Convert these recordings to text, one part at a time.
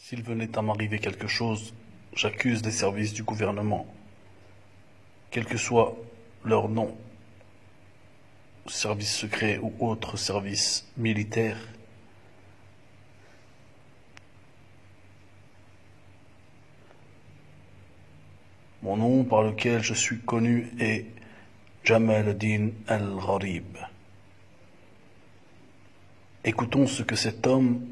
S'il venait à m'arriver quelque chose, j'accuse les services du gouvernement, quel que soit leur nom, service secret ou autre service militaire. Mon nom par lequel je suis connu est Jamal ad-Din al-Gharib. Écoutons ce que cet homme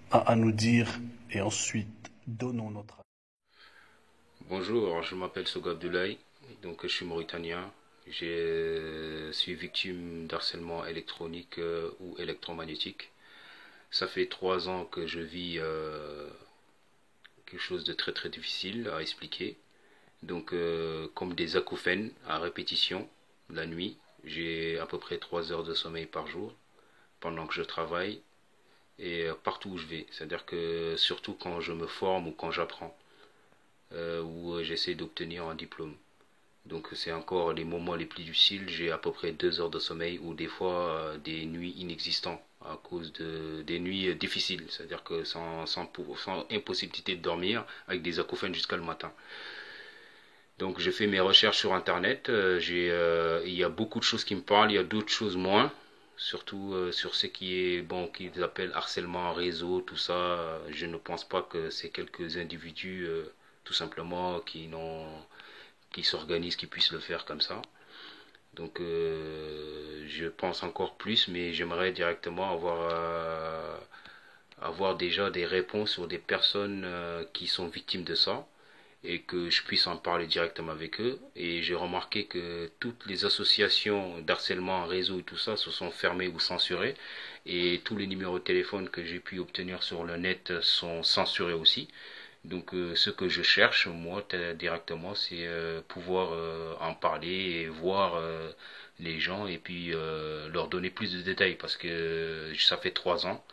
a à nous dire et ensuite donnons notre avis. Bonjour, je m'appelle Soga Abdoulaye, donc je suis mauritanien. Je suis victime d'harcèlement électronique ou électromagnétique. Ça fait 3 ans que je vis quelque chose de très très difficile à expliquer. Donc comme des acouphènes à répétition la nuit. J'ai à peu près 3 heures de sommeil par jour pendant que je travaille et partout où je vais. C'est-à-dire que surtout quand je me forme ou quand j'apprends. Où j'essaie d'obtenir un diplôme. Donc c'est encore les moments les plus difficiles. J'ai à peu près 2 heures de sommeil ou des fois des nuits inexistantes à cause de des nuits difficiles. C'est-à-dire que sans impossibilité de dormir avec des acouphènes jusqu'à le matin. Donc j'ai fait mes recherches sur internet. Il y a beaucoup de choses qui me parlent, il y a d'autres choses moins. Surtout sur ce qui est bon, qu'ils appellent harcèlement en réseau, tout ça. Je ne pense pas que c'est quelques individus tout simplement qui s'organisent, qui puissent le faire comme ça. Donc je pense encore plus, mais j'aimerais directement avoir déjà des réponses sur des personnes qui sont victimes de ça et que je puisse en parler directement avec eux. Et j'ai remarqué que toutes les associations d'harcèlement en réseau et tout ça se sont fermées ou censurées. Et tous les numéros de téléphone que j'ai pu obtenir sur le net sont censurés aussi. Donc ce que je cherche, moi, directement, c'est pouvoir en parler et voir les gens et puis leur donner plus de détails parce que ça fait 3 ans.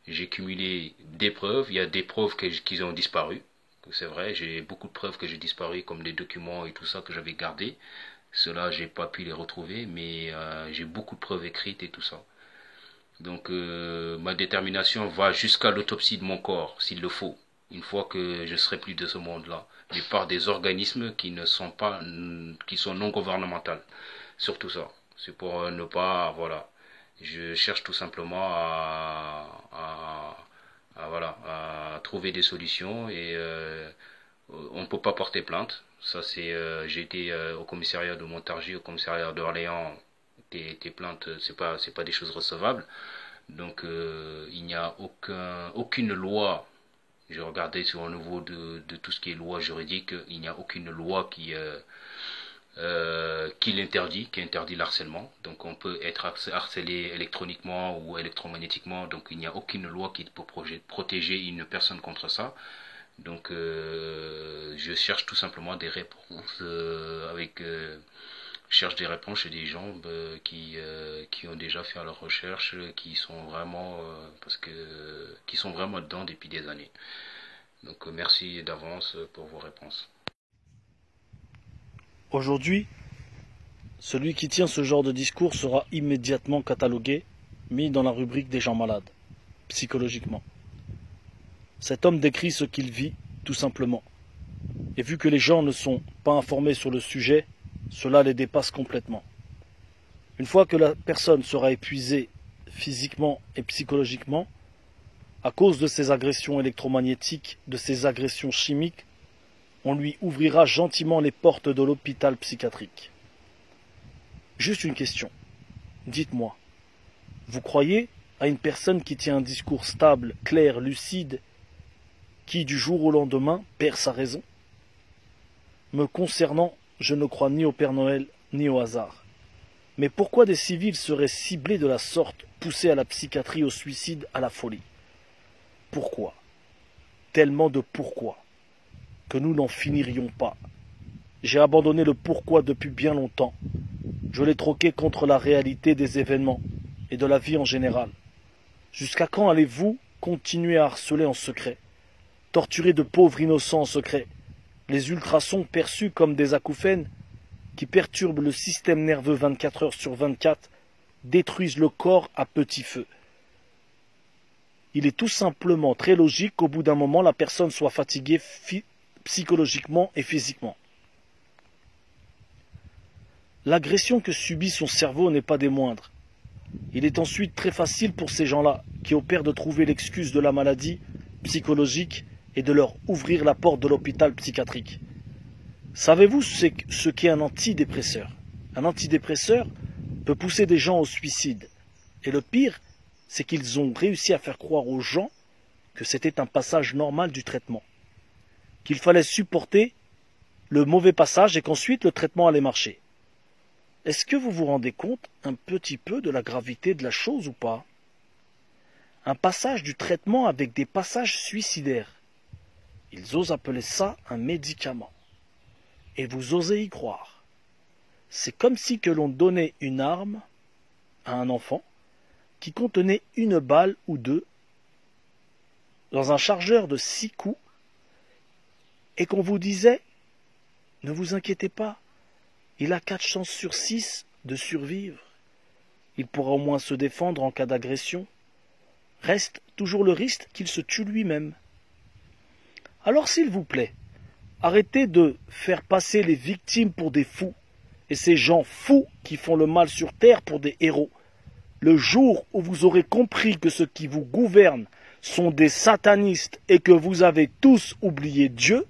J'ai cumulé des preuves. Il y a des preuves qui ont disparu. C'est vrai, j'ai beaucoup de preuves que j'ai disparu, comme les documents et tout ça que j'avais gardés. Cela, j'ai pas pu les retrouver, mais j'ai beaucoup de preuves écrites et tout ça. Donc, ma détermination va jusqu'à l'autopsie de mon corps, s'il le faut, une fois que je serai plus de ce monde-là, mais par des organismes qui ne sont pas, qui sont non gouvernementaux. Surtout ça. C'est pour ne pas, voilà. Je cherche tout simplement voilà, à trouver des solutions et on ne peut pas porter plainte. Ça c'est, j'ai été au commissariat de Montargis, au commissariat d'Orléans. Tes plaintes, c'est pas des choses recevables. Donc il n'y a aucune loi. J'ai regardé sur un niveau de tout ce qui est loi juridique, il n'y a aucune loi qui l'interdit, qui interdit l'harcèlement. Donc on peut être harcelé électroniquement ou électromagnétiquement, donc il n'y a aucune loi qui peut protéger une personne contre ça. Donc je cherche tout simplement des réponses je cherche des réponses chez des gens qui ont déjà fait leurs recherches, qui sont vraiment qui sont vraiment dedans depuis des années. Donc merci d'avance pour vos réponses. Aujourd'hui, celui qui tient ce genre de discours sera immédiatement catalogué, mis dans la rubrique des gens malades, psychologiquement. Cet homme décrit ce qu'il vit, tout simplement. Et vu que les gens ne sont pas informés sur le sujet, cela les dépasse complètement. Une fois que la personne sera épuisée physiquement et psychologiquement, à cause de ces agressions électromagnétiques, de ces agressions chimiques, on lui ouvrira gentiment les portes de l'hôpital psychiatrique. Juste une question. Dites-moi, vous croyez à une personne qui tient un discours stable, clair, lucide, qui du jour au lendemain perd sa raison? Me concernant, je ne crois ni au Père Noël ni au hasard. Mais pourquoi des civils seraient ciblés de la sorte, poussés à la psychiatrie, au suicide, à la folie? Pourquoi? Tellement de pourquoi que nous n'en finirions pas. J'ai abandonné le pourquoi depuis bien longtemps. Je l'ai troqué contre la réalité des événements et de la vie en général. Jusqu'à quand allez-vous continuer à harceler en secret, torturer de pauvres innocents en secret, les ultrasons perçus comme des acouphènes qui perturbent le système nerveux 24 heures sur 24, détruisent le corps à petit feu. il est tout simplement très logique qu'au bout d'un moment, la personne soit fatiguée psychologiquement et physiquement. L'agression que subit son cerveau n'est pas des moindres. Il est ensuite très facile pour ces gens-là qui opèrent de trouver l'excuse de la maladie psychologique et de leur ouvrir la porte de l'hôpital psychiatrique. Savez-vous ce qu'est un antidépresseur? Un antidépresseur peut pousser des gens au suicide. Et le pire, c'est qu'ils ont réussi à faire croire aux gens que c'était un passage normal du traitement. Qu'il fallait supporter le mauvais passage et qu'ensuite le traitement allait marcher. Est-ce que vous vous rendez compte un petit peu de la gravité de la chose ou pas? Un passage du traitement avec des passages suicidaires. Ils osent appeler ça un médicament. Et vous osez y croire. C'est comme si que l'on donnait une arme à un enfant qui contenait une balle ou deux dans un chargeur de 6 coups et qu'on vous disait « Ne vous inquiétez pas, il a 4 chances sur 6 de survivre. Il pourra au moins se défendre en cas d'agression. Reste toujours le risque qu'il se tue lui-même. » Alors s'il vous plaît, arrêtez de faire passer les victimes pour des fous et ces gens fous qui font le mal sur terre pour des héros. Le jour où vous aurez compris que ceux qui vous gouvernent sont des satanistes et que vous avez tous oublié Dieu,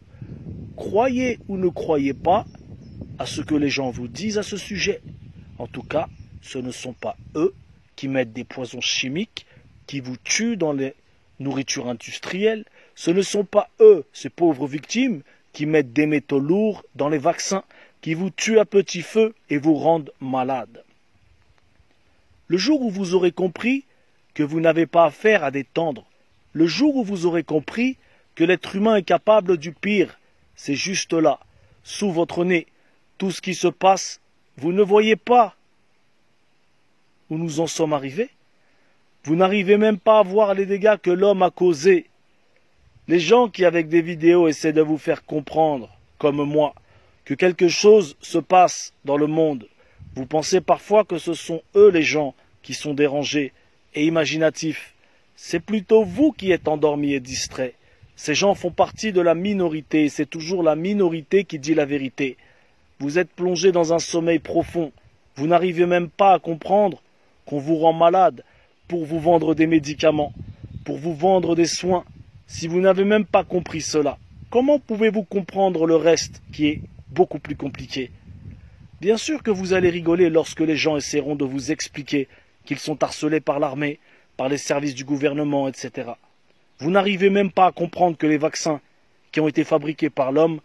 croyez ou ne croyez pas à ce que les gens vous disent à ce sujet. En tout cas, ce ne sont pas eux qui mettent des poisons chimiques qui vous tuent dans les nourritures industrielles. Ce ne sont pas eux, ces pauvres victimes, qui mettent des métaux lourds dans les vaccins, qui vous tuent à petit feu et vous rendent malade. Le jour où vous aurez compris que vous n'avez pas affaire à des tendres, le jour où vous aurez compris que l'être humain est capable du pire, c'est juste là, sous votre nez, tout ce qui se passe, vous ne voyez pas où nous en sommes arrivés. Vous n'arrivez même pas à voir les dégâts que l'homme a causés. Les gens qui, avec des vidéos, essaient de vous faire comprendre, comme moi, que quelque chose se passe dans le monde, vous pensez parfois que ce sont eux les gens qui sont dérangés et imaginatifs. C'est plutôt vous qui êtes endormis et distraits. Ces gens font partie de la minorité et c'est toujours la minorité qui dit la vérité. Vous êtes plongé dans un sommeil profond. Vous n'arrivez même pas à comprendre qu'on vous rend malade pour vous vendre des médicaments, pour vous vendre des soins. Si vous n'avez même pas compris cela, comment pouvez-vous comprendre le reste qui est beaucoup plus compliqué? Bien sûr que vous allez rigoler lorsque les gens essaieront de vous expliquer qu'ils sont harcelés par l'armée, par les services du gouvernement, etc. Vous n'arrivez même pas à comprendre que les vaccins qui ont été fabriqués par l'homme,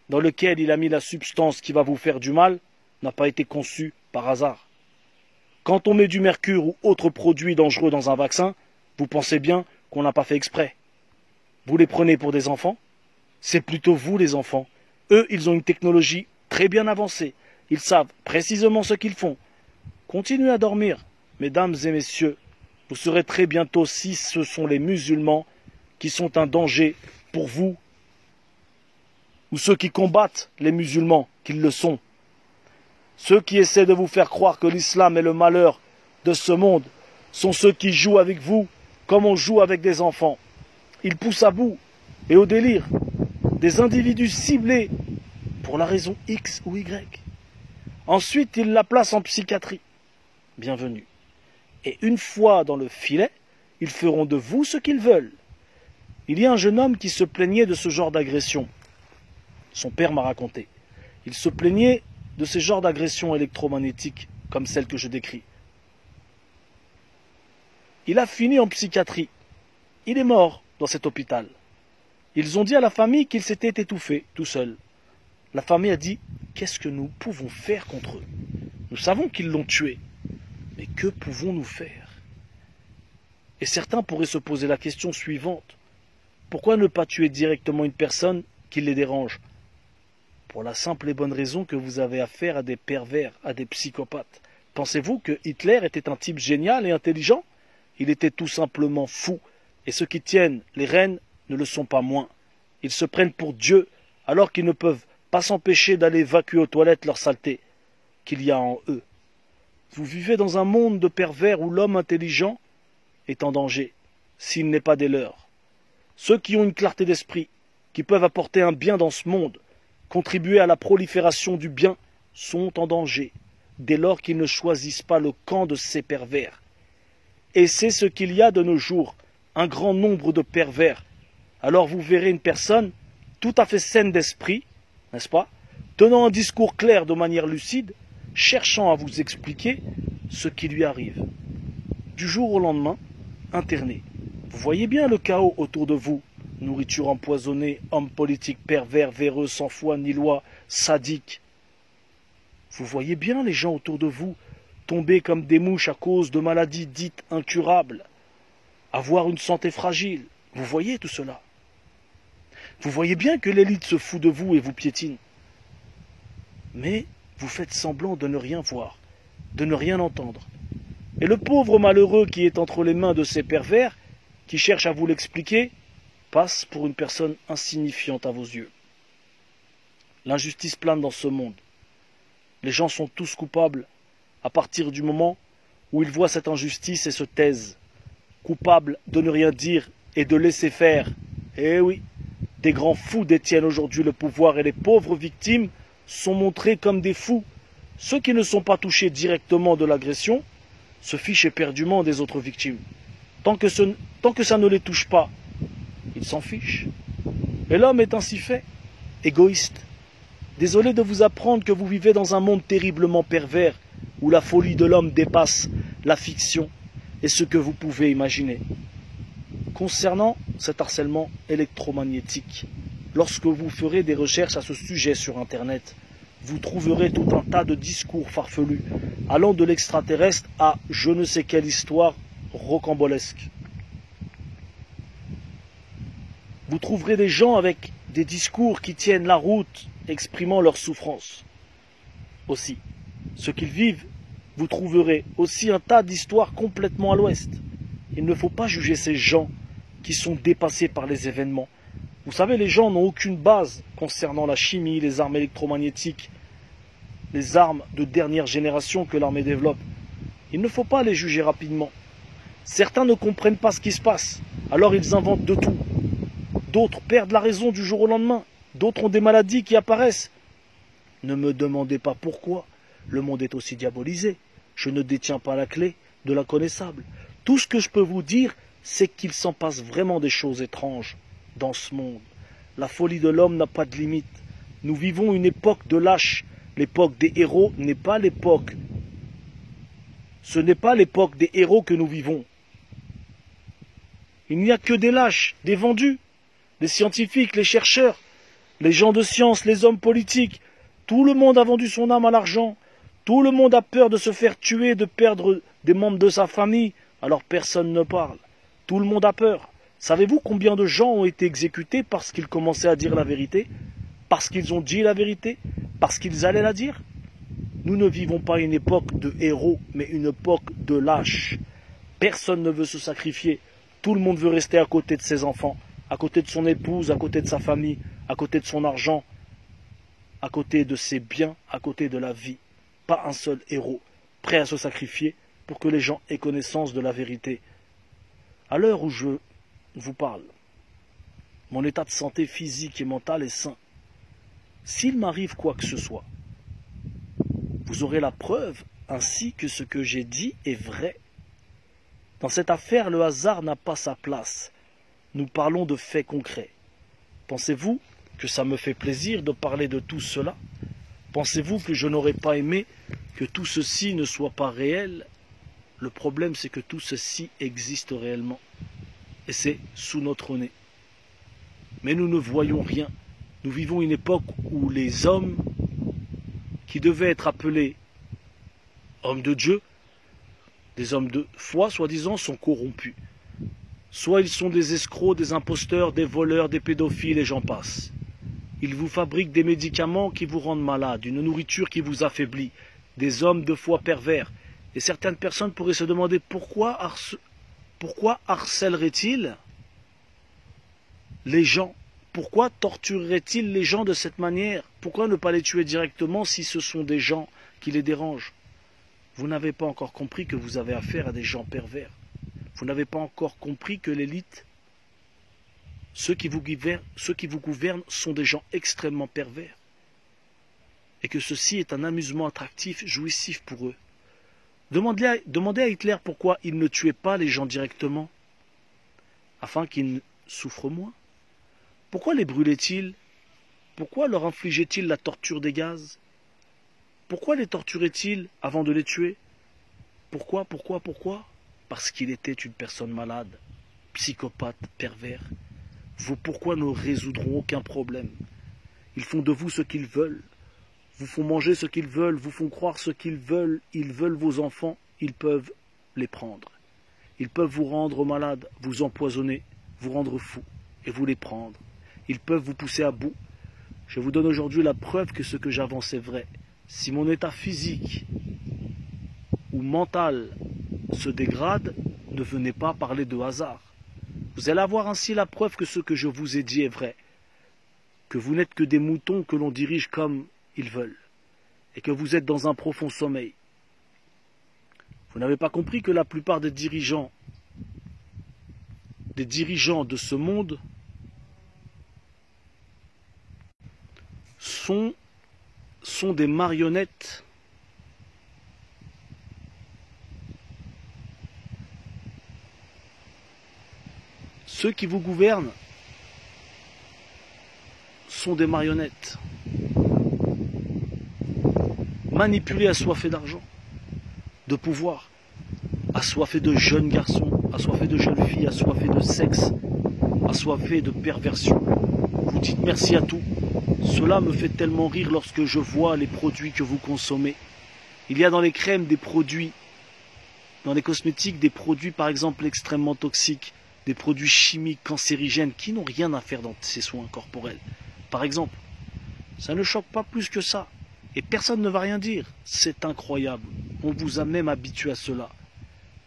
dans lequel il a mis la substance qui va vous faire du mal, n'a pas été conçu par hasard. Quand on met du mercure ou autre produit dangereux dans un vaccin, vous pensez bien qu'on n'a pas fait exprès. Vous les prenez pour des enfants? C'est plutôt vous les enfants. Eux, ils ont une technologie très bien avancée. Ils savent précisément ce qu'ils font. Continuez à dormir, mesdames et messieurs. Vous saurez très bientôt si ce sont les musulmans qui sont un danger pour vous ou ceux qui combattent les musulmans qu'ils le sont. Ceux qui essaient de vous faire croire que l'islam est le malheur de ce monde sont ceux qui jouent avec vous comme on joue avec des enfants. Ils poussent à bout et au délire des individus ciblés pour la raison X ou Y. Ensuite, ils la placent en psychiatrie. Bienvenue. Et une fois dans le filet, ils feront de vous ce qu'ils veulent. Il y a un jeune homme qui se plaignait de ce genre d'agression. Son père m'a raconté. Il se plaignait de ces genres d'agressions électromagnétiques comme celles que je décris. Il a fini en psychiatrie. Il est mort dans cet hôpital. Ils ont dit à la famille qu'il s'était étouffé tout seul. La famille a dit « Qu'est-ce que nous pouvons faire contre eux? Nous savons qu'ils l'ont tué. Mais que pouvons-nous faire ?» Et certains pourraient se poser la question suivante. Pourquoi ne pas tuer directement une personne qui les dérange? Pour la simple et bonne raison que vous avez affaire à des pervers, à des psychopathes. Pensez-vous que Hitler était un type génial et intelligent? Il était tout simplement fou. Et ceux qui tiennent les rênes ne le sont pas moins. Ils se prennent pour Dieu alors qu'ils ne peuvent pas s'empêcher d'aller évacuer aux toilettes leur saleté qu'il y a en eux. Vous vivez dans un monde de pervers où l'homme intelligent est en danger. s'il n'est pas des leurs. Ceux qui ont une clarté d'esprit, qui peuvent apporter un bien dans ce monde, contribuer à la prolifération du bien, sont en danger, dès lors qu'ils ne choisissent pas le camp de ces pervers. Et c'est ce qu'il y a de nos jours, un grand nombre de pervers. Alors vous verrez une personne tout à fait saine d'esprit, n'est-ce pas, tenant un discours clair de manière lucide, cherchant à vous expliquer ce qui lui arrive. Du jour au lendemain, interné. Vous voyez bien le chaos autour de vous. Nourriture empoisonnée, hommes politiques pervers, véreux, sans foi ni loi, sadiques. Vous voyez bien les gens autour de vous tomber comme des mouches à cause de maladies dites incurables, avoir une santé fragile. Vous voyez tout cela. Vous voyez bien que l'élite se fout de vous et vous piétine. Mais vous faites semblant de ne rien voir, de ne rien entendre. Et le pauvre malheureux qui est entre les mains de ces pervers, qui cherche à vous l'expliquer, passe pour une personne insignifiante à vos yeux. L'injustice plane dans ce monde. Les gens sont tous coupables à partir du moment où ils voient cette injustice et se taisent, coupables de ne rien dire et de laisser faire. Eh oui, des grands fous détiennent aujourd'hui le pouvoir et les pauvres victimes sont montrées comme des fous. Ceux qui ne sont pas touchés directement de l'agression se fichent éperdument des autres victimes. Tant que ça ne les touche pas, ils s'en fichent. Et l'homme est ainsi fait, égoïste. Désolé de vous apprendre que vous vivez dans un monde terriblement pervers, où la folie de l'homme dépasse la fiction et ce que vous pouvez imaginer. Concernant cet harcèlement électromagnétique, lorsque vous ferez des recherches à ce sujet sur Internet, vous trouverez tout un tas de discours farfelus, allant de l'extraterrestre à je ne sais quelle histoire rocambolesque. Vous trouverez des gens avec des discours qui tiennent la route, exprimant leur souffrance. Aussi, ce qu'ils vivent, vous trouverez aussi un tas d'histoires complètement à l'ouest. Il ne faut pas juger ces gens qui sont dépassés par les événements. Vous savez, les gens n'ont aucune base concernant la chimie, les armes électromagnétiques, les armes de dernière génération que l'armée développe. Il ne faut pas les juger rapidement. Certains ne comprennent pas ce qui se passe, alors ils inventent de tout. D'autres perdent la raison du jour au lendemain. D'autres ont des maladies qui apparaissent. Ne me demandez pas pourquoi. Le monde est aussi diabolisé. Je ne détiens pas la clé de l'inconnaissable. Tout ce que je peux vous dire, c'est qu'il s'en passe vraiment des choses étranges dans ce monde. La folie de l'homme n'a pas de limite. Nous vivons une époque de lâches. L'époque des héros n'est pas l'époque. Ce n'est pas l'époque des héros que nous vivons. Il n'y a que des lâches, des vendus, les scientifiques, les chercheurs, les gens de science, les hommes politiques. Tout le monde a vendu son âme à l'argent. Tout le monde a peur de se faire tuer, de perdre des membres de sa famille. Alors personne ne parle. Tout le monde a peur. Savez-vous combien de gens ont été exécutés parce qu'ils commençaient à dire la vérité? Parce qu'ils ont dit la vérité? Parce qu'ils allaient la dire? Nous ne vivons pas une époque de héros, mais une époque de lâches. Personne ne veut se sacrifier. Tout le monde veut rester à côté de ses enfants, à côté de son épouse, à côté de sa famille, à côté de son argent, à côté de ses biens, à côté de la vie. Pas un seul héros, prêt à se sacrifier pour que les gens aient connaissance de la vérité. À l'heure où je vous parle, mon état de santé physique et mentale est sain. S'il m'arrive quoi que ce soit, vous aurez la preuve ainsi que ce que j'ai dit est vrai. Dans cette affaire, le hasard n'a pas sa place. Nous parlons de faits concrets. Pensez-vous que ça me fait plaisir de parler de tout cela? Pensez-vous que je n'aurais pas aimé que tout ceci ne soit pas réel? Le problème, c'est que tout ceci existe réellement. Et c'est sous notre nez. Mais nous ne voyons rien. Nous vivons une époque où les hommes qui devaient être appelés hommes de Dieu, des hommes de foi, soi-disant, sont corrompus. Soit ils sont des escrocs, des imposteurs, des voleurs, des pédophiles, et j'en passe. Ils vous fabriquent des médicaments qui vous rendent malade, une nourriture qui vous affaiblit, des hommes de foi pervers. Et certaines personnes pourraient se demander pourquoi harcèlerait-il les gens? Pourquoi torturerait-il les gens de cette manière? Pourquoi ne pas les tuer directement si ce sont des gens qui les dérangent? Vous n'avez pas encore compris que vous avez affaire à des gens pervers. Vous n'avez pas encore compris que l'élite, ceux qui vous gouvernent sont des gens extrêmement pervers. Et que ceci est un amusement attractif, jouissif pour eux. Demandez à Hitler pourquoi il ne tuait pas les gens directement, afin qu'ils souffrent moins. Pourquoi les brûlait-il? Pourquoi leur infligeait-il la torture des gaz? Pourquoi les torturait-il avant de les tuer? Pourquoi? Parce qu'il était une personne malade, psychopathe, pervers. Vos pourquoi ne résoudront aucun problème. Ils font de vous ce qu'ils veulent, vous font manger ce qu'ils veulent, vous font croire ce qu'ils veulent, ils veulent vos enfants, ils peuvent les prendre. Ils peuvent vous rendre malade, vous empoisonner, vous rendre fou, et vous les prendre. Ils peuvent vous pousser à bout. Je vous donne aujourd'hui la preuve que ce que j'avance est vrai. Si mon état physique ou mental se dégrade, ne venez pas parler de hasard. Vous allez avoir ainsi la preuve que ce que je vous ai dit est vrai, que vous n'êtes que des moutons que l'on dirige comme ils veulent, et que vous êtes dans un profond sommeil. Vous n'avez pas compris que la plupart des dirigeants de ce monde sont des marionnettes Ceux qui vous gouvernent sont des marionnettes, manipulés, assoiffés d'argent, de pouvoir, assoiffés de jeunes garçons, assoiffés de jeunes filles, assoiffés de sexe, assoiffés de perversion. Vous dites merci à tout. Cela me fait tellement rire lorsque je vois les produits que vous consommez. Il y a dans les crèmes des produits, dans les cosmétiques des produits par exemple extrêmement toxiques, des produits chimiques cancérigènes qui n'ont rien à faire dans ces soins corporels. Par exemple, ça ne choque pas plus que ça. Et personne ne va rien dire. C'est incroyable. On vous a même habitué à cela.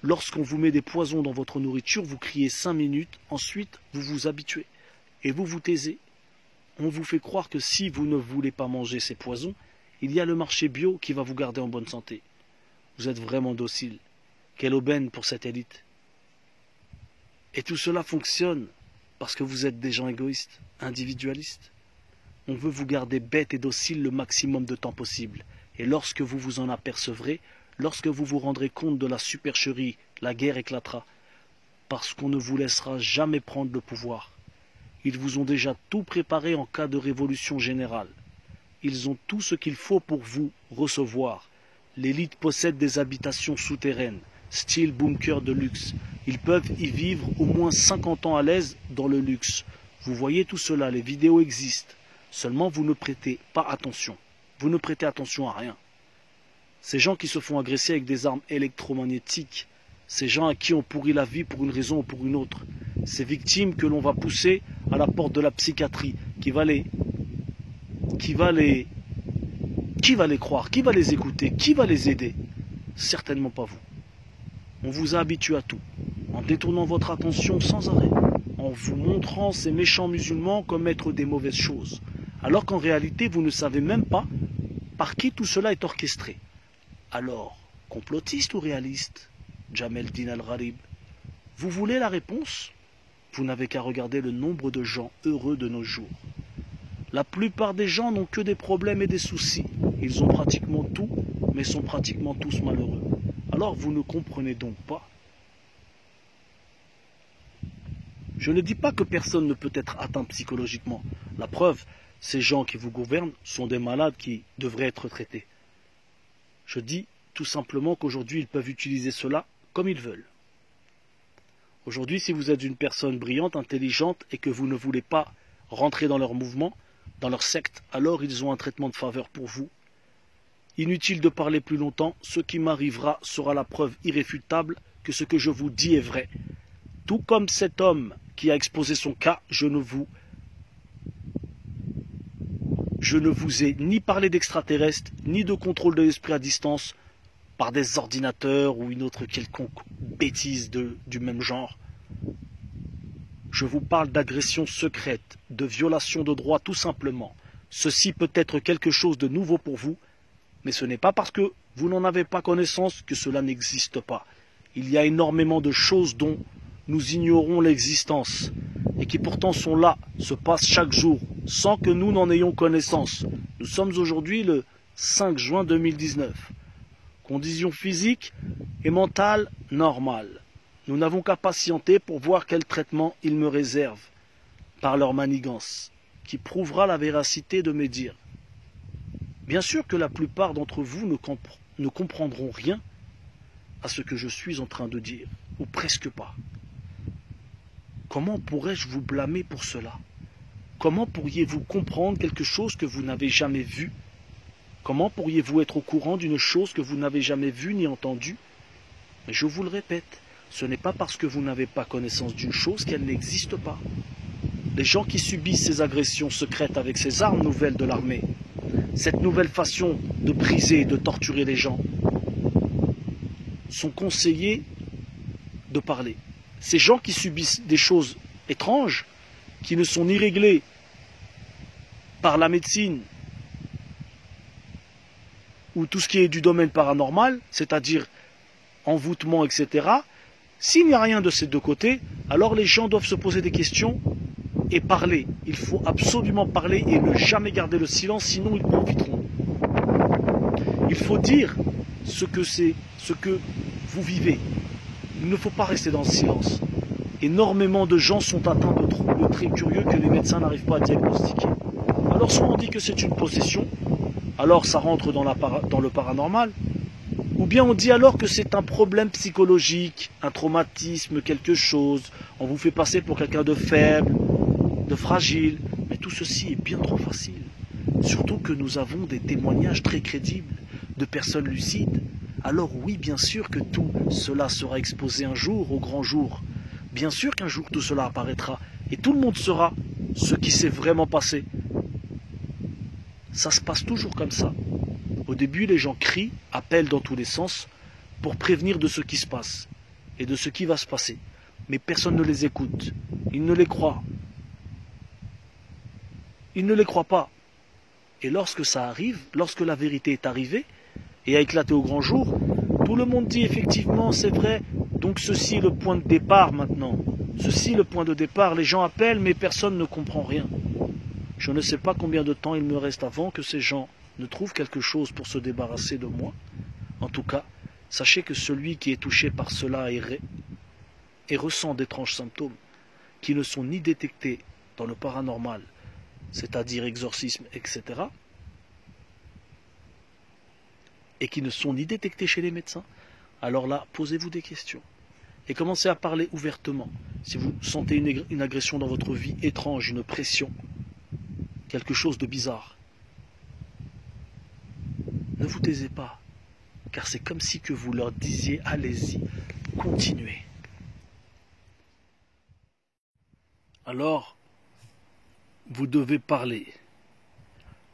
Lorsqu'on vous met des poisons dans votre nourriture, vous criez 5 minutes, ensuite vous vous habituez. Et vous vous taisez. On vous fait croire que si vous ne voulez pas manger ces poisons, il y a le marché bio qui va vous garder en bonne santé. Vous êtes vraiment docile. Quelle aubaine pour cette élite. Et tout cela fonctionne parce que vous êtes des gens égoïstes, individualistes. On veut vous garder bête et docile le maximum de temps possible. Et lorsque vous vous en apercevrez, lorsque vous vous rendrez compte de la supercherie, la guerre éclatera. Parce qu'on ne vous laissera jamais prendre le pouvoir. Ils vous ont déjà tout préparé en cas de révolution générale. Ils ont tout ce qu'il faut pour vous recevoir. L'élite possède des habitations souterraines, style bunker de luxe. Ils peuvent y vivre au moins 50 ans à l'aise dans le luxe. Vous voyez tout cela, les vidéos existent. Seulement vous ne prêtez pas attention. Vous ne prêtez attention à rien. Ces gens qui se font agresser avec des armes électromagnétiques, ces gens à qui on pourrit la vie pour une raison ou pour une autre, ces victimes que l'on va pousser à la porte de la psychiatrie, qui va les croire, qui va les écouter, qui va les aider? Certainement pas vous. On vous a habitué à tout, en détournant votre attention sans arrêt, en vous montrant ces méchants musulmans commettre des mauvaises choses, alors qu'en réalité vous ne savez même pas par qui tout cela est orchestré. Alors, complotiste ou réaliste, Jamel Din Al-Gharib, vous voulez la réponse? Vous n'avez qu'à regarder le nombre de gens heureux de nos jours. La plupart des gens n'ont que des problèmes et des soucis. Ils ont pratiquement tout, mais sont pratiquement tous malheureux. Alors vous ne comprenez donc pas. Je ne dis pas que personne ne peut être atteint psychologiquement. La preuve, ces gens qui vous gouvernent sont des malades qui devraient être traités. Je dis tout simplement qu'aujourd'hui ils peuvent utiliser cela comme ils veulent. Aujourd'hui, si vous êtes une personne brillante, intelligente et que vous ne voulez pas rentrer dans leur mouvement, dans leur secte, alors ils ont un traitement de faveur pour vous. Inutile de parler plus longtemps, ce qui m'arrivera sera la preuve irréfutable que ce que je vous dis est vrai. Tout comme cet homme qui a exposé son cas, je ne vous ai ni parlé d'extraterrestres, ni de contrôle de l'esprit à distance, par des ordinateurs ou une autre quelconque bêtise du même genre. Je vous parle d'agression secrète, de violation de droits tout simplement. Ceci peut être quelque chose de nouveau pour vous, mais ce n'est pas parce que vous n'en avez pas connaissance que cela n'existe pas. il y a énormément de choses dont nous ignorons l'existence et qui pourtant sont là, se passent chaque jour, sans que nous n'en ayons connaissance. Nous sommes aujourd'hui le 5 juin 2019. Conditions physiques et mentales normales. Nous n'avons qu'à patienter pour voir quel traitement ils me réservent par leur manigance, qui prouvera la véracité de mes dires. Bien sûr que la plupart d'entre vous ne comprendront rien à ce que je suis en train de dire, ou presque pas. Comment pourrais-je vous blâmer pour cela? Comment pourriez-vous comprendre quelque chose que vous n'avez jamais vu? Comment pourriez-vous être au courant d'une chose que vous n'avez jamais vue ni entendue? Mais je vous le répète, ce n'est pas parce que vous n'avez pas connaissance d'une chose qu'elle n'existe pas. Les gens qui subissent ces agressions secrètes avec ces armes nouvelles de l'armée, cette nouvelle façon de briser et de torturer les gens, sont conseillés de parler. Ces gens qui subissent des choses étranges, qui ne sont ni réglées par la médecine ou tout ce qui est du domaine paranormal, c'est-à-dire envoûtement, etc., s'il n'y a rien de ces deux côtés, alors les gens doivent se poser des questions et parler. Il faut absolument parler et ne jamais garder le silence, sinon ils profiteront. Il faut dire ce que vous vivez. Il ne faut pas rester dans le silence. Énormément de gens sont atteints de troubles très curieux que les médecins n'arrivent pas à diagnostiquer. Alors soit on dit que c'est une possession, alors ça rentre dans le paranormal, ou bien on dit alors que c'est un problème psychologique, un traumatisme, quelque chose, on vous fait passer pour quelqu'un de faible, de fragile, mais tout ceci est bien trop facile. Surtout que nous avons des témoignages très crédibles de personnes lucides. Alors oui, bien sûr que tout cela sera exposé un jour, au grand jour. Bien sûr qu'un jour tout cela apparaîtra, et tout le monde saura ce qui s'est vraiment passé. Ça se passe toujours comme ça. Au début, les gens crient, appellent dans tous les sens, pour prévenir de ce qui se passe, et de ce qui va se passer. Mais personne ne les écoute, ils ne les croient. Ils ne les croient pas. Et lorsque ça arrive, lorsque la vérité est arrivée, et a éclaté au grand jour, tout le monde dit effectivement, c'est vrai, donc ceci est le point de départ maintenant. Ceci est le point de départ, les gens appellent, mais personne ne comprend rien. Je ne sais pas combien de temps il me reste avant que ces gens ne trouvent quelque chose pour se débarrasser de moi. En tout cas, sachez que celui qui est touché par cela et ressent d'étranges symptômes qui ne sont ni détectés dans le paranormal, c'est-à-dire exorcisme, etc., et qui ne sont ni détectés chez les médecins, alors là, posez-vous des questions. Et commencez à parler ouvertement. Si vous sentez une agression dans votre vie étrange, une pression, quelque chose de bizarre, ne vous taisez pas, car c'est comme si que vous leur disiez, allez-y, continuez. Alors, vous devez parler.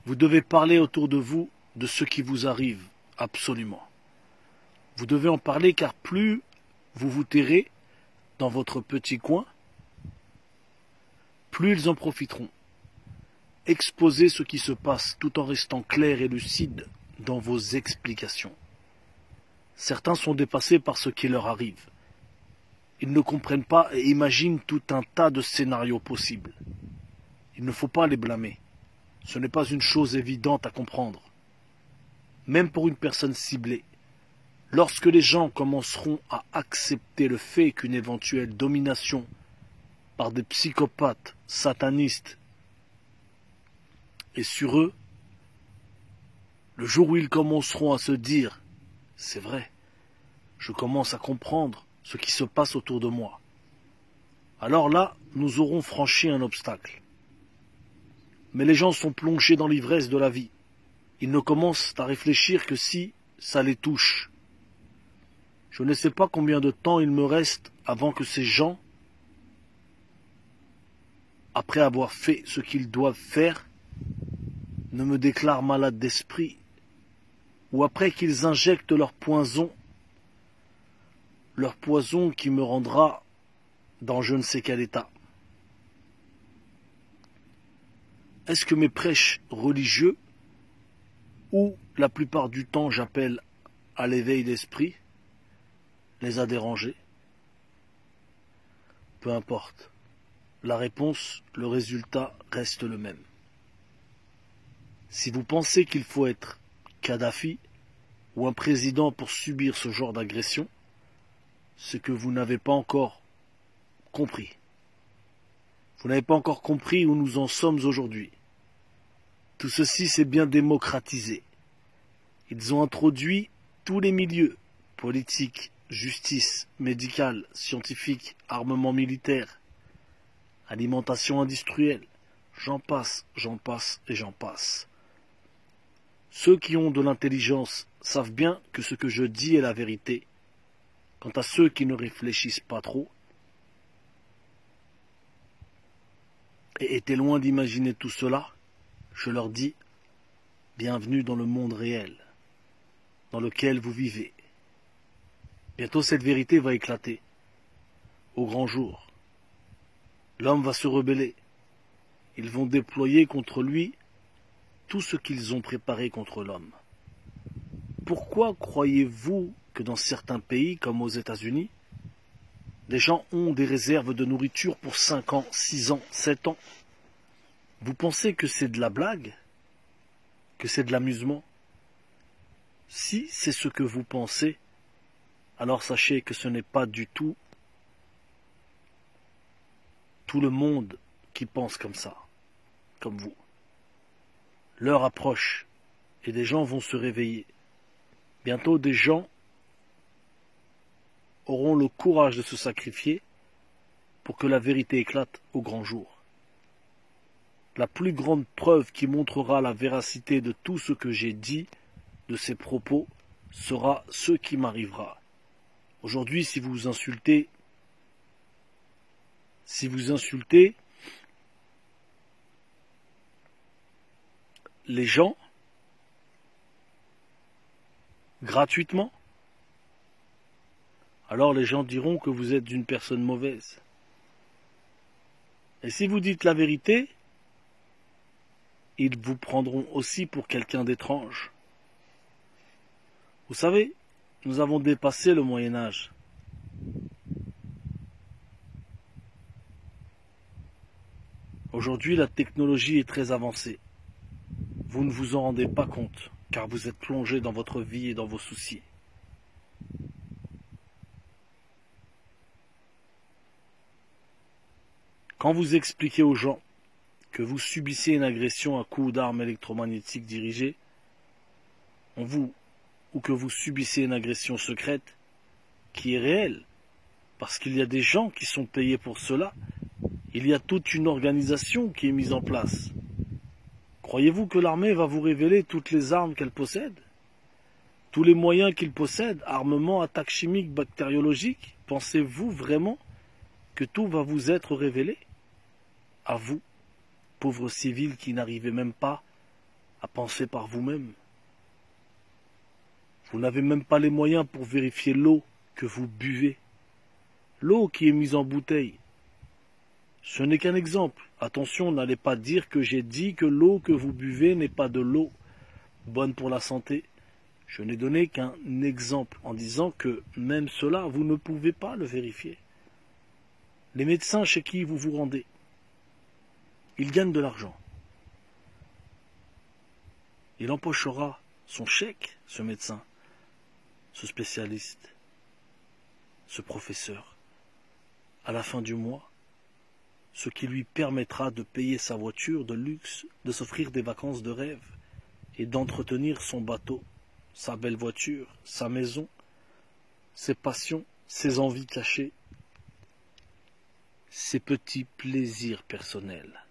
Vous devez parler autour de vous de ce qui vous arrive, absolument. Vous devez en parler car plus vous vous tairez dans votre petit coin, plus ils en profiteront. Exposez ce qui se passe tout en restant clair et lucide dans vos explications. Certains sont dépassés par ce qui leur arrive. Ils ne comprennent pas et imaginent tout un tas de scénarios possibles. Il ne faut pas les blâmer. Ce n'est pas une chose évidente à comprendre. Même pour une personne ciblée. Lorsque les gens commenceront à accepter le fait qu'une éventuelle domination par des psychopathes satanistes est sur eux, le jour où ils commenceront à se dire « c'est vrai, je commence à comprendre ce qui se passe autour de moi », alors là, nous aurons franchi un obstacle. Mais les gens sont plongés dans l'ivresse de la vie. Ils ne commencent à réfléchir que si ça les touche. Je ne sais pas combien de temps il me reste avant que ces gens, après avoir fait ce qu'ils doivent faire, ne me déclarent malade d'esprit, ou après qu'ils injectent leur poison qui me rendra dans je ne sais quel état. Est-ce que mes prêches religieux, ou la plupart du temps j'appelle à l'éveil d'esprit, les a dérangés? Peu importe. La réponse, le résultat reste le même. Si vous pensez qu'il faut être Kadhafi ou un président pour subir ce genre d'agression, c'est que vous n'avez pas encore compris. Vous n'avez pas encore compris où nous en sommes aujourd'hui. Tout ceci s'est bien démocratisé. Ils ont introduit tous les milieux, politique, justice, médicale, scientifique, armement militaire, alimentation industrielle, j'en passe et j'en passe. Ceux qui ont de l'intelligence savent bien que ce que je dis est la vérité. Quant à ceux qui ne réfléchissent pas trop, et étaient loin d'imaginer tout cela, je leur dis, bienvenue dans le monde réel, dans lequel vous vivez. Bientôt cette vérité va éclater, au grand jour. L'homme va se rebeller. Ils vont déployer contre lui tout ce qu'ils ont préparé contre l'homme. Pourquoi croyez-vous que dans certains pays, comme aux États-Unis, les gens ont des réserves de nourriture pour 5 ans, 6 ans, 7 ans? Vous pensez que c'est de la blague? Que c'est de l'amusement? Si c'est ce que vous pensez, alors sachez que ce n'est pas du tout le monde qui pense comme ça, comme vous. L'heure approche et des gens vont se réveiller. Bientôt des gens auront le courage de se sacrifier pour que la vérité éclate au grand jour. La plus grande preuve qui montrera la véracité de tout ce que j'ai dit, de ces propos, sera ce qui m'arrivera. Aujourd'hui, si vous insultez les gens gratuitement, alors les gens diront que vous êtes une personne mauvaise. Et si vous dites la vérité, ils vous prendront aussi pour quelqu'un d'étrange. Vous savez, nous avons dépassé le Moyen-Âge. Aujourd'hui, la technologie est très avancée. Vous ne vous en rendez pas compte, car vous êtes plongé dans votre vie et dans vos soucis. Quand vous expliquez aux gens que vous subissez une agression à coups d'armes électromagnétiques dirigées en vous, ou que vous subissez une agression secrète qui est réelle, parce qu'il y a des gens qui sont payés pour cela, il y a toute une organisation qui est mise en place. Croyez-vous que l'armée va vous révéler toutes les armes qu'elle possède? Tous les moyens qu'il possède, armement, attaques chimiques, bactériologiques? Pensez-vous vraiment que tout va vous être révélé? À vous, pauvres civils qui n'arrivez même pas à penser par vous-même. Vous n'avez même pas les moyens pour vérifier l'eau que vous buvez. L'eau qui est mise en bouteille. Ce n'est qu'un exemple. Attention, n'allez pas dire que j'ai dit que l'eau que vous buvez n'est pas de l'eau bonne pour la santé. Je n'ai donné qu'un exemple en disant que même cela, vous ne pouvez pas le vérifier. Les médecins chez qui vous vous rendez, ils gagnent de l'argent. Il empochera son chèque, ce médecin, ce spécialiste, ce professeur, à la fin du mois, ce qui lui permettra de payer sa voiture de luxe, de s'offrir des vacances de rêve et d'entretenir son bateau, sa belle voiture, sa maison, ses passions, ses envies cachées, ses petits plaisirs personnels.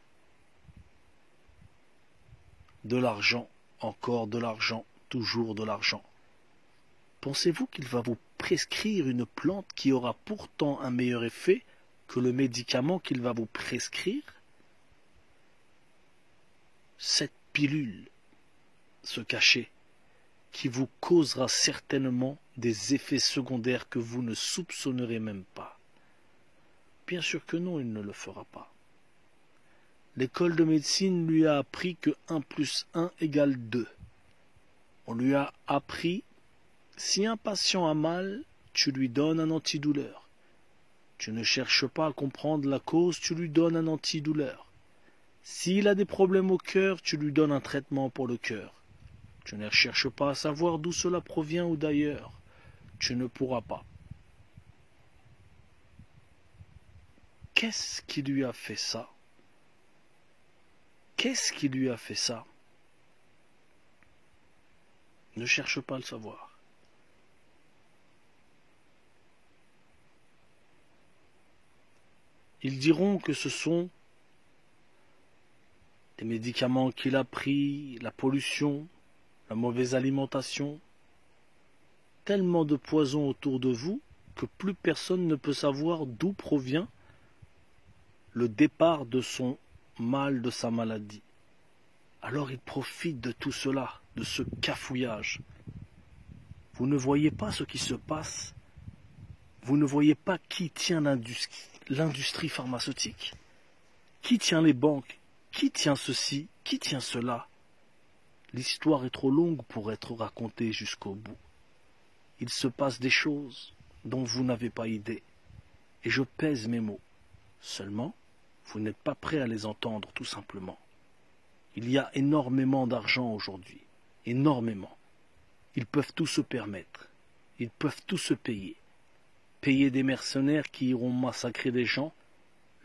De l'argent, encore de l'argent, toujours de l'argent. Pensez-vous qu'il va vous prescrire une plante qui aura pourtant un meilleur effet que le médicament qu'il va vous prescrire? Cette pilule, ce cachet, qui vous causera certainement des effets secondaires que vous ne soupçonnerez même pas. Bien sûr que non, il ne le fera pas. L'école de médecine lui a appris que 1 + 1 = 2. On lui a appris, si un patient a mal, tu lui donnes un antidouleur. Tu ne cherches pas à comprendre la cause, tu lui donnes un antidouleur. S'il a des problèmes au cœur, tu lui donnes un traitement pour le cœur. Tu ne cherches pas à savoir d'où cela provient ou d'ailleurs. Tu ne pourras pas. Qu'est-ce qui lui a fait ça? Qu'est-ce qui lui a fait ça? Ne cherche pas à le savoir. Ils diront que ce sont des médicaments qu'il a pris, la pollution, la mauvaise alimentation, tellement de poison autour de vous que plus personne ne peut savoir d'où provient le départ de son mal, de sa maladie. Alors il profite de tout cela, de ce cafouillage. Vous ne voyez pas ce qui se passe. Vous ne voyez pas qui tient l'industrie pharmaceutique, qui tient les banques, qui tient ceci, qui tient cela. L'histoire est trop longue pour être racontée jusqu'au bout. Il se passe des choses dont vous n'avez pas idée, et je pèse mes mots. Seulement, vous n'êtes pas prêt à les entendre, tout simplement. Il y a énormément d'argent aujourd'hui, énormément. Ils peuvent tout se permettre, ils peuvent tout se payer. Payer des mercenaires qui iront massacrer des gens,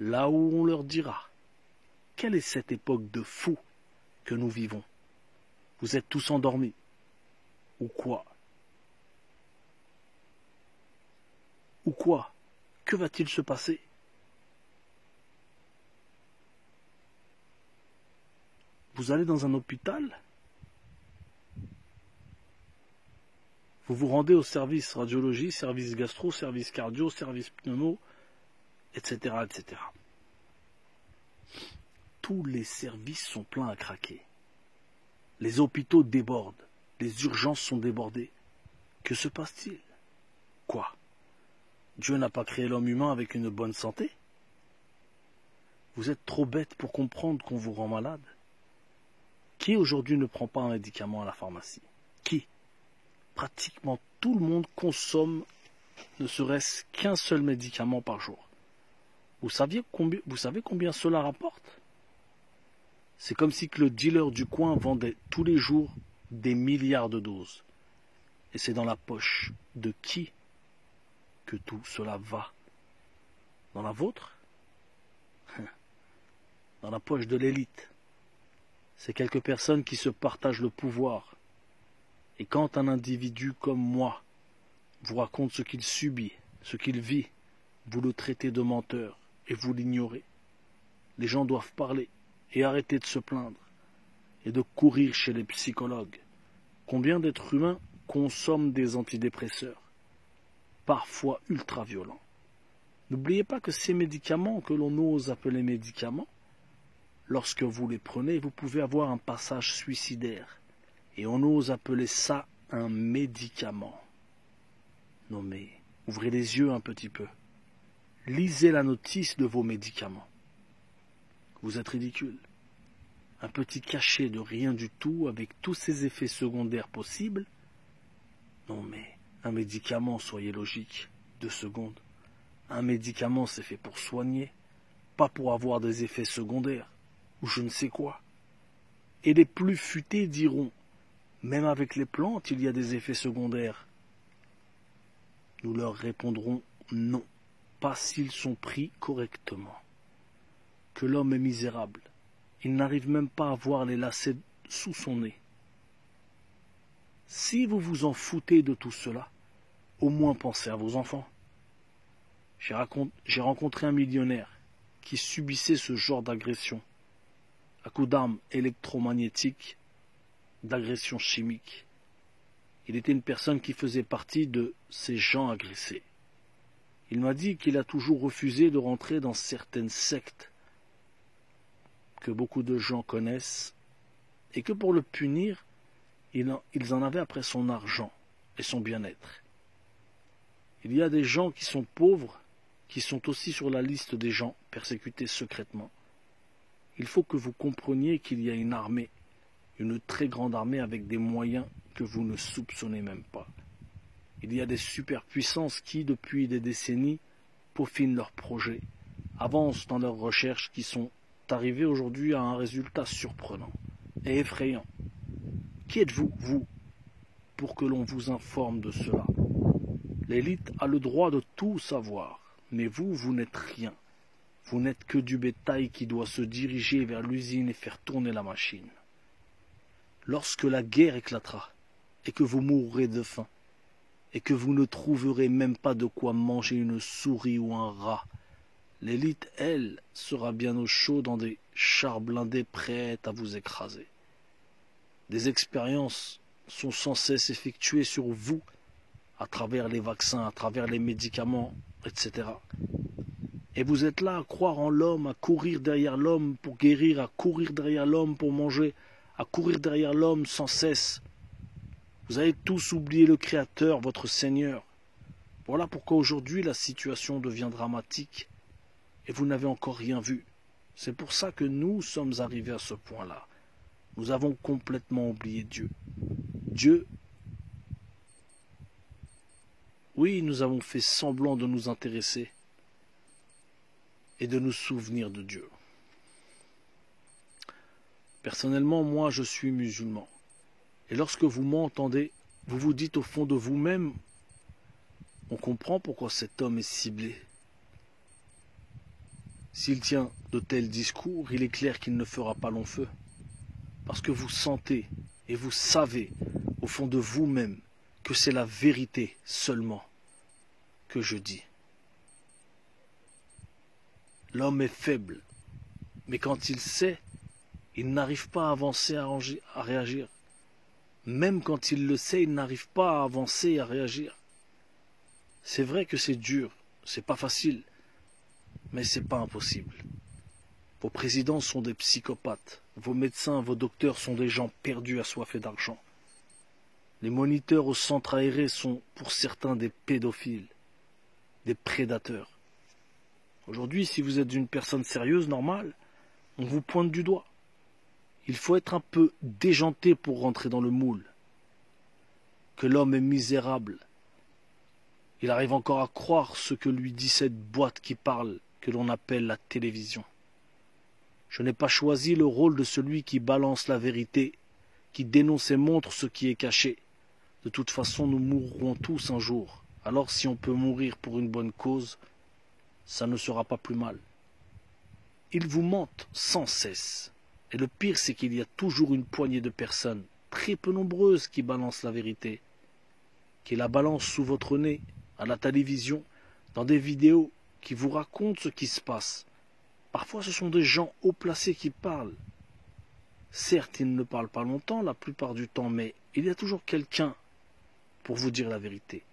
là où on leur dira. Quelle est cette époque de fous que nous vivons? Vous êtes tous endormis. Ou quoi? Ou quoi? Que va-t-il se passer? Vous allez dans un hôpital? Vous vous rendez au service radiologie, service gastro, service cardio, service pneumo, etc., etc. Tous les services sont pleins à craquer. Les hôpitaux débordent. Les urgences sont débordées. Que se passe-t-il? Quoi? Dieu n'a pas créé l'homme humain avec une bonne santé? Vous êtes trop bête pour comprendre qu'on vous rend malade? Qui aujourd'hui ne prend pas un médicament à la pharmacie? Qui? Pratiquement tout le monde consomme ne serait-ce qu'un seul médicament par jour. Vous savez combien cela rapporte? C'est comme si que le dealer du coin vendait tous les jours des milliards de doses. Et c'est dans la poche de qui que tout cela va? Dans la vôtre? Dans la poche de l'élite. C'est quelques personnes qui se partagent le pouvoir. Et quand un individu comme moi vous raconte ce qu'il subit, ce qu'il vit, vous le traitez de menteur et vous l'ignorez. Les gens doivent parler et arrêter de se plaindre et de courir chez les psychologues. Combien d'êtres humains consomment des antidépresseurs, parfois ultra violents? N'oubliez pas que ces médicaments que l'on ose appeler médicaments, lorsque vous les prenez, vous pouvez avoir un passage suicidaire. Et on ose appeler ça un médicament. Non mais, ouvrez les yeux un petit peu. Lisez la notice de vos médicaments. Vous êtes ridicule. Un petit cachet de rien du tout avec tous ces effets secondaires possibles. Non mais, un médicament, soyez logique, 2 secondes. Un médicament, c'est fait pour soigner, pas pour avoir des effets secondaires, ou je ne sais quoi. Et les plus futés diront, même avec les plantes, il y a des effets secondaires. Nous leur répondrons non, pas s'ils sont pris correctement. Que l'homme est misérable. Il n'arrive même pas à voir les lacets sous son nez. Si vous vous en foutez de tout cela, au moins pensez à vos enfants. J'ai rencontré un millionnaire qui subissait ce genre d'agression, à coups d'armes électromagnétiques, d'agression chimique. Il était une personne qui faisait partie de ces gens agressés. Il m'a dit qu'il a toujours refusé de rentrer dans certaines sectes que beaucoup de gens connaissent et que pour le punir, ils en avaient après son argent et son bien-être. Il y a des gens qui sont pauvres, qui sont aussi sur la liste des gens persécutés secrètement. Il faut que vous compreniez qu'il y a une armée, une très grande armée avec des moyens que vous ne soupçonnez même pas. Il y a des superpuissances qui, depuis des décennies, peaufinent leurs projets, avancent dans leurs recherches qui sont arrivées aujourd'hui à un résultat surprenant et effrayant. Qui êtes-vous, vous, pour que l'on vous informe de cela? L'élite a le droit de tout savoir, mais vous, vous n'êtes rien. Vous n'êtes que du bétail qui doit se diriger vers l'usine et faire tourner la machine. Lorsque la guerre éclatera, et que vous mourrez de faim, et que vous ne trouverez même pas de quoi manger une souris ou un rat, l'élite, elle, sera bien au chaud dans des chars blindés prêts à vous écraser. Des expériences sont sans cesse effectuées sur vous, à travers les vaccins, à travers les médicaments, etc. Et vous êtes là à croire en l'homme, à courir derrière l'homme pour guérir, à courir derrière l'homme pour manger, à courir derrière l'homme sans cesse. Vous avez tous oublié le Créateur, votre Seigneur. Voilà pourquoi aujourd'hui la situation devient dramatique et vous n'avez encore rien vu. C'est pour ça que nous sommes arrivés à ce point-là. Nous avons complètement oublié Dieu. Dieu, oui, nous avons fait semblant de nous intéresser et de nous souvenir de Dieu. Personnellement, moi, je suis musulman. Et lorsque vous m'entendez, vous vous dites au fond de vous-même, on comprend pourquoi cet homme est ciblé. S'il tient de tels discours, il est clair qu'il ne fera pas long feu. Parce que vous sentez et vous savez au fond de vous-même que c'est la vérité seulement que je dis. L'homme est faible, mais quand il sait, il n'arrive pas à avancer, à réagir. Même quand il le sait, il n'arrive pas à avancer et à réagir. C'est vrai que c'est dur, c'est pas facile, mais c'est pas impossible. Vos présidents sont des psychopathes, vos médecins, vos docteurs sont des gens perdus, assoiffés d'argent. Les moniteurs au centre aéré sont pour certains des pédophiles, des prédateurs. Aujourd'hui, si vous êtes une personne sérieuse, normale, on vous pointe du doigt. Il faut être un peu déjanté pour rentrer dans le moule. Que l'homme est misérable. Il arrive encore à croire ce que lui dit cette boîte qui parle, que l'on appelle la télévision. Je n'ai pas choisi le rôle de celui qui balance la vérité, qui dénonce et montre ce qui est caché. De toute façon, nous mourrons tous un jour. Alors si on peut mourir pour une bonne cause, ça ne sera pas plus mal. Ils vous mentent sans cesse. Et le pire, c'est qu'il y a toujours une poignée de personnes, très peu nombreuses, qui balancent la vérité, qui la balancent sous votre nez, à la télévision, dans des vidéos, qui vous racontent ce qui se passe. Parfois, ce sont des gens haut placés qui parlent. Certes, ils ne parlent pas longtemps, la plupart du temps, mais il y a toujours quelqu'un pour vous dire la vérité.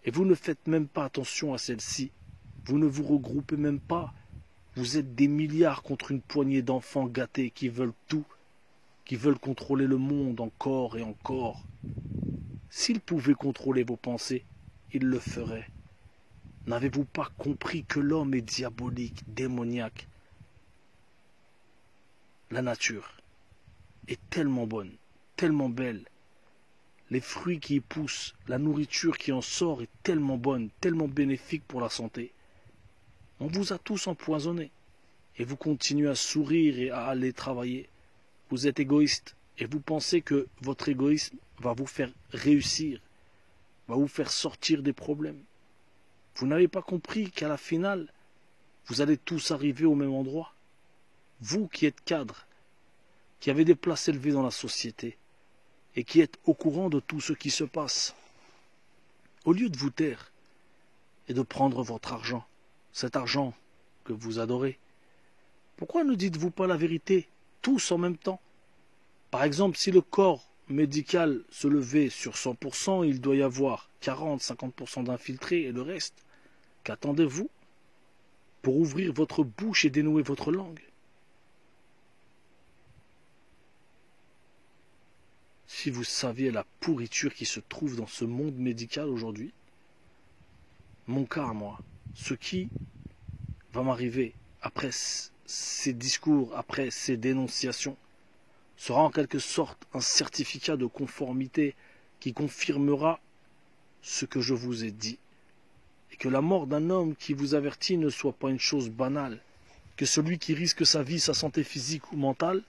Et vous ne faites même pas attention à celle-ci. Vous ne vous regroupez même pas. Vous êtes des milliards contre une poignée d'enfants gâtés qui veulent tout, qui veulent contrôler le monde encore et encore. S'ils pouvaient contrôler vos pensées, ils le feraient. N'avez-vous pas compris que l'homme est diabolique, démoniaque? La nature est tellement bonne, tellement belle. Les fruits qui y poussent, la nourriture qui en sort est tellement bonne, tellement bénéfique pour la santé. On vous a tous empoisonnés. Et vous continuez à sourire et à aller travailler. Vous êtes égoïste. Et vous pensez que votre égoïsme va vous faire réussir. Va vous faire sortir des problèmes. Vous n'avez pas compris qu'à la finale, vous allez tous arriver au même endroit. Vous qui êtes cadre, qui avez des places élevées dans la société, et qui êtes au courant de tout ce qui se passe. Au lieu de vous taire et de prendre votre argent, cet argent que vous adorez, pourquoi ne dites-vous pas la vérité, tous en même temps? Par exemple, si le corps médical se levait sur 100%, il doit y avoir 40-50% d'infiltrés et le reste. Qu'attendez-vous pour ouvrir votre bouche et dénouer votre langue? Si vous saviez la pourriture qui se trouve dans ce monde médical aujourd'hui, mon cas à moi, ce qui va m'arriver après ces discours, après ces dénonciations, sera en quelque sorte un certificat de conformité qui confirmera ce que je vous ai dit, et que la mort d'un homme qui vous avertit ne soit pas une chose banale, que celui qui risque sa vie, sa santé physique ou mentale,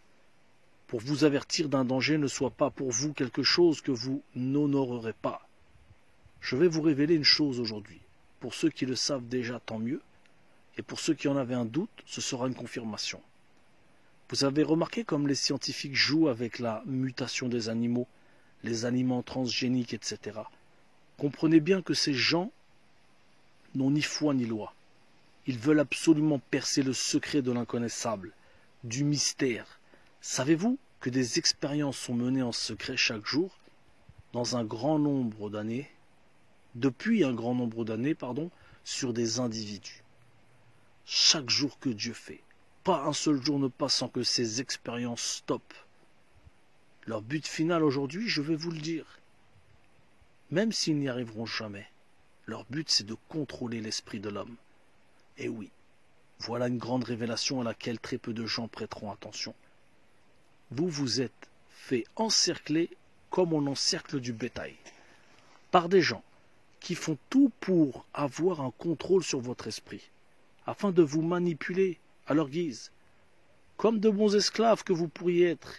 pour vous avertir d'un danger ne soit pas pour vous quelque chose que vous n'honorerez pas. Je vais vous révéler une chose aujourd'hui. Pour ceux qui le savent déjà, tant mieux, et pour ceux qui en avaient un doute, ce sera une confirmation. Vous avez remarqué comme les scientifiques jouent avec la mutation des animaux, les aliments transgéniques, etc. Comprenez bien que ces gens n'ont ni foi ni loi. Ils veulent absolument percer le secret de l'inconnaissable, du mystère. Savez-vous que des expériences sont menées en secret chaque jour, dans un grand nombre d'années, depuis un grand nombre d'années, sur des individus. Chaque jour que Dieu fait, pas un seul jour ne passe sans que ces expériences stoppent. Leur but final aujourd'hui, je vais vous le dire, même s'ils n'y arriveront jamais, leur but c'est de contrôler l'esprit de l'homme. Et oui, voilà une grande révélation à laquelle très peu de gens prêteront attention. Vous vous êtes fait encercler comme on encercle du bétail, par des gens qui font tout pour avoir un contrôle sur votre esprit, afin de vous manipuler à leur guise, comme de bons esclaves que vous pourriez être.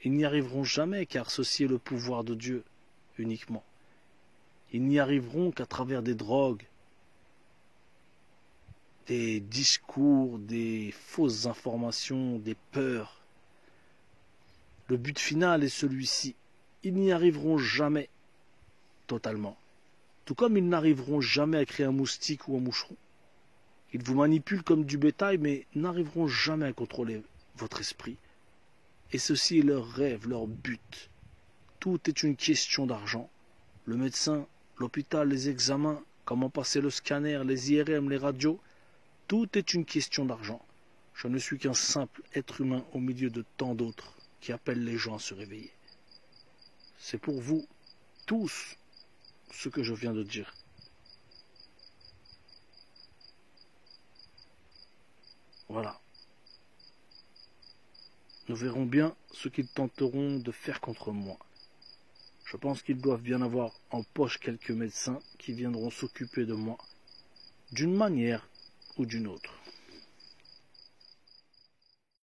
Ils n'y arriveront jamais car ceci est le pouvoir de Dieu uniquement. Ils n'y arriveront qu'à travers des drogues, des discours, des fausses informations, des peurs. Le but final est celui-ci. Ils n'y arriveront jamais totalement. Tout comme ils n'arriveront jamais à créer un moustique ou un moucheron. Ils vous manipulent comme du bétail, mais n'arriveront jamais à contrôler votre esprit. Et ceci est leur rêve, leur but. Tout est une question d'argent. Le médecin, l'hôpital, les examens, comment passer le scanner, les IRM, les radios, tout est une question d'argent. Je ne suis qu'un simple être humain au milieu de tant d'autres qui appellent les gens à se réveiller. C'est pour vous, tous, ce que je viens de dire. Voilà. Nous verrons bien ce qu'ils tenteront de faire contre moi. Je pense qu'ils doivent bien avoir en poche quelques médecins qui viendront s'occuper de moi, d'une manière ou d'une autre.